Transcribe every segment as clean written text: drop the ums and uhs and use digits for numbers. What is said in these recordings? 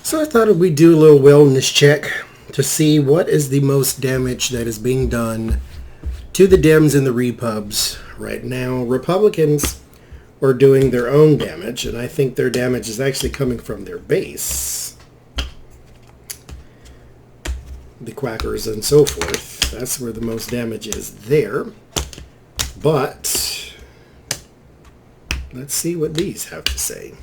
So I thought we'd do a little wellness check to see what is the most damage that is being done to the Dems and the Repubs right now. Republicans are doing their own damage, and I think their damage is actually coming from their base. The quackers and so forth. That's where the most damage is there. But let's see what these have to say.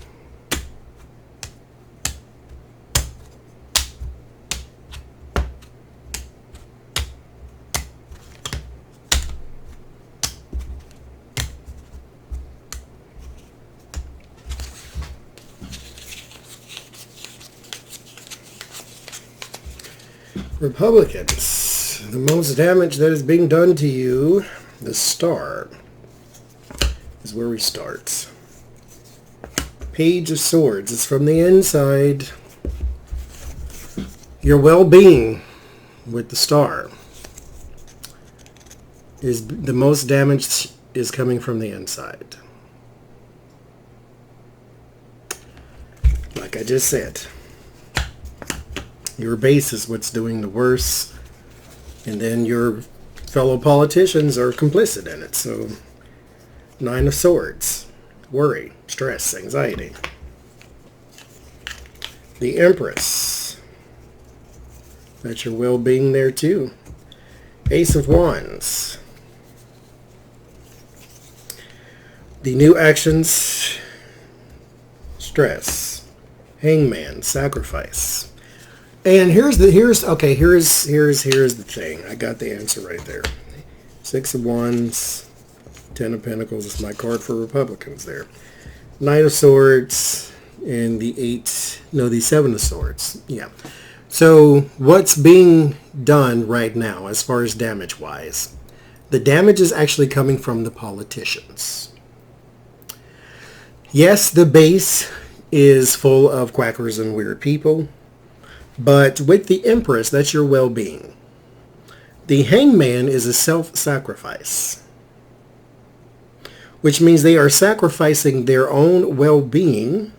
Republicans, the most damage that is being done to you, the star, is where we start. Page of Swords is from the inside. Your well-being with the star is the most damage is coming from the inside. Like I just said. Your base is what's doing the worst, and then your fellow politicians are complicit in it. So, Nine of Swords, worry, stress, anxiety. The Empress, that's your well-being there too. Ace of Wands. The new actions, stress. Hangman, sacrifice. And here's the thing. I got the answer right there. Six of Wands, Ten of Pentacles is my card for Republicans there. Knight of Swords, and the Seven of Swords. Yeah. So what's being done right now as far as damage-wise? The damage is actually coming from the politicians. Yes, the base is full of quackers and weird people. But with the Empress, that's your well-being. The Hangman is a self-sacrifice, which means they are sacrificing their own well-being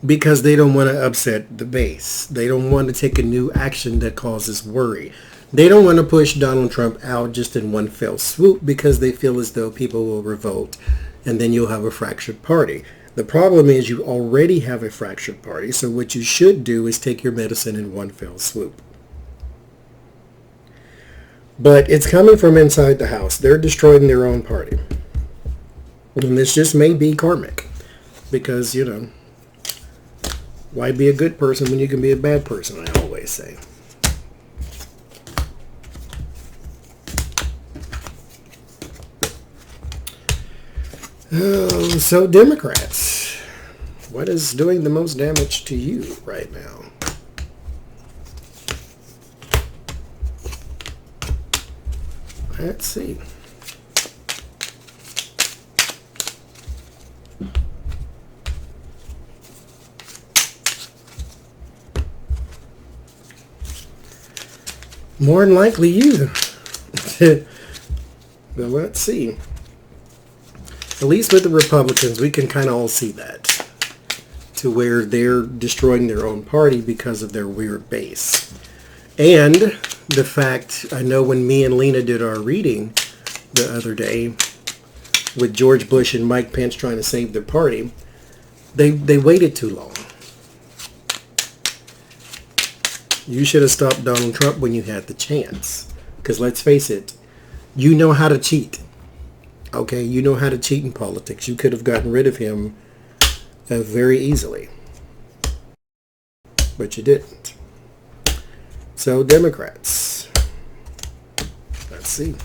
because they don't want to upset the base. They don't want to take a new action that causes worry. They don't want to push Donald Trump out just in one fell swoop because they feel as though people will revolt and then you'll have a fractured party. The problem is you already have a fractured party, so what you should do is take your medicine in one fell swoop. But it's coming from inside the house. They're destroying their own party. And this just may be karmic. Because, why be a good person when you can be a bad person, I always say. So Democrats, what is doing the most damage to you right now? Let's see. More than likely you. But let's see. At least with the Republicans, we can kind of all see that. To where they're destroying their own party because of their weird base. And the fact, I know when me and Lena did our reading the other day, with George Bush and Mike Pence trying to save their party, they waited too long. You should have stopped Donald Trump when you had the chance. Because let's face it, you know how to cheat. Okay, you know how to cheat in politics. You could have gotten rid of him very easily. But you didn't. So, Democrats. Let's see.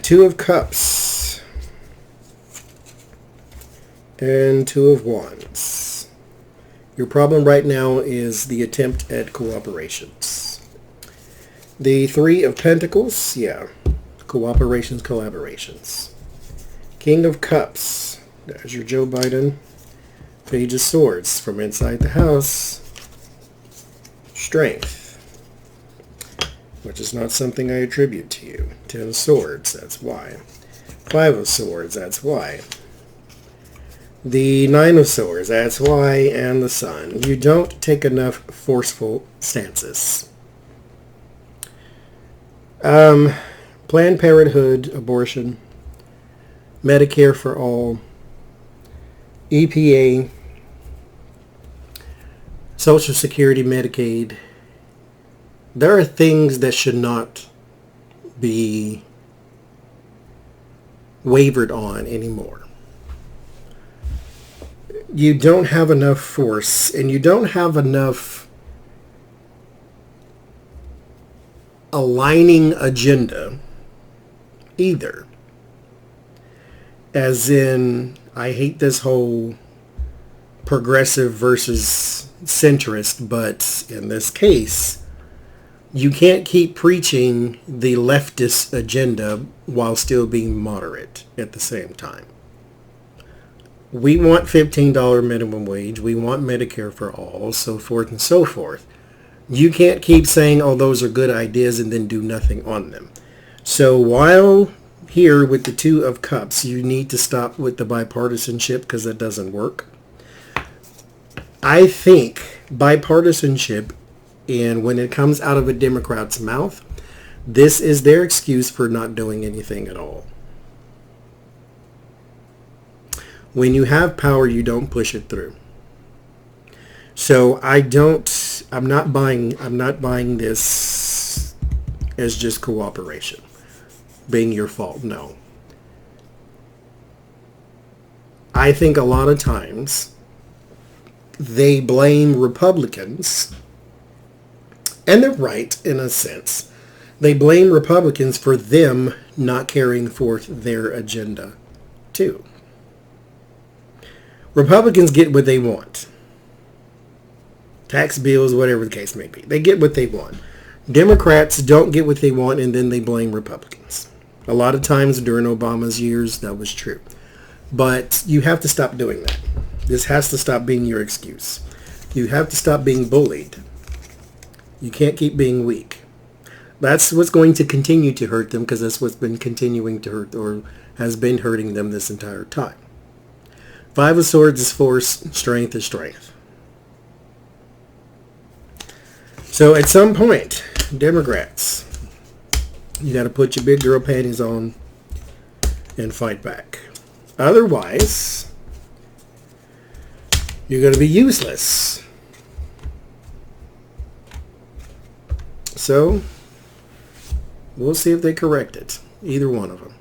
Two of Cups. And Two of Wands. Your problem right now is the attempt at cooperations. The Three of Pentacles, yeah. Collaborations. King of Cups. There's your Joe Biden. Page of Swords from inside the house. Strength. which is not something I attribute to you. 10 of Swords, that's why. 5 of Swords, that's why. The 9 of Swords, that's why, and the Sun. You don't take enough forceful stances. Planned Parenthood, abortion, Medicare for all, EPA, Social Security, Medicaid. There are things that should not be wavered on anymore. You don't have enough force, and you don't have enough aligning agenda either. As in, I hate this whole progressive versus centrist, but in this case, you can't keep preaching the leftist agenda while still being moderate at the same time. We want $15 minimum wage. We want Medicare for all, so forth and so forth. You can't keep saying, oh, those are good ideas and then do nothing on them. So while here with the 2 of Cups, you need to stop with the bipartisanship because that doesn't work. I think bipartisanship, and when it comes out of a Democrat's mouth, this is their excuse for not doing anything at all. When you have power, you don't push it through. So I'm not buying this as just cooperation being your fault. No. I think a lot of times they blame Republicans, and they're right in a sense. They blame Republicans for them not carrying forth their agenda too. Republicans get what they want. Tax bills, whatever the case may be. They get what they want. Democrats don't get what they want, and then they blame Republicans. A lot of times during Obama's years, that was true. But you have to stop doing that. This has to stop being your excuse. You have to stop being bullied. You can't keep being weak. That's what's going to continue to hurt them, because that's what's been continuing to hurt, or has been hurting them this entire time. 5 of Swords is force, strength is strength. So at some point, Democrats, you got to put your big girl panties on and fight back. Otherwise, you're going to be useless. So, we'll see if they correct it. Either one of them.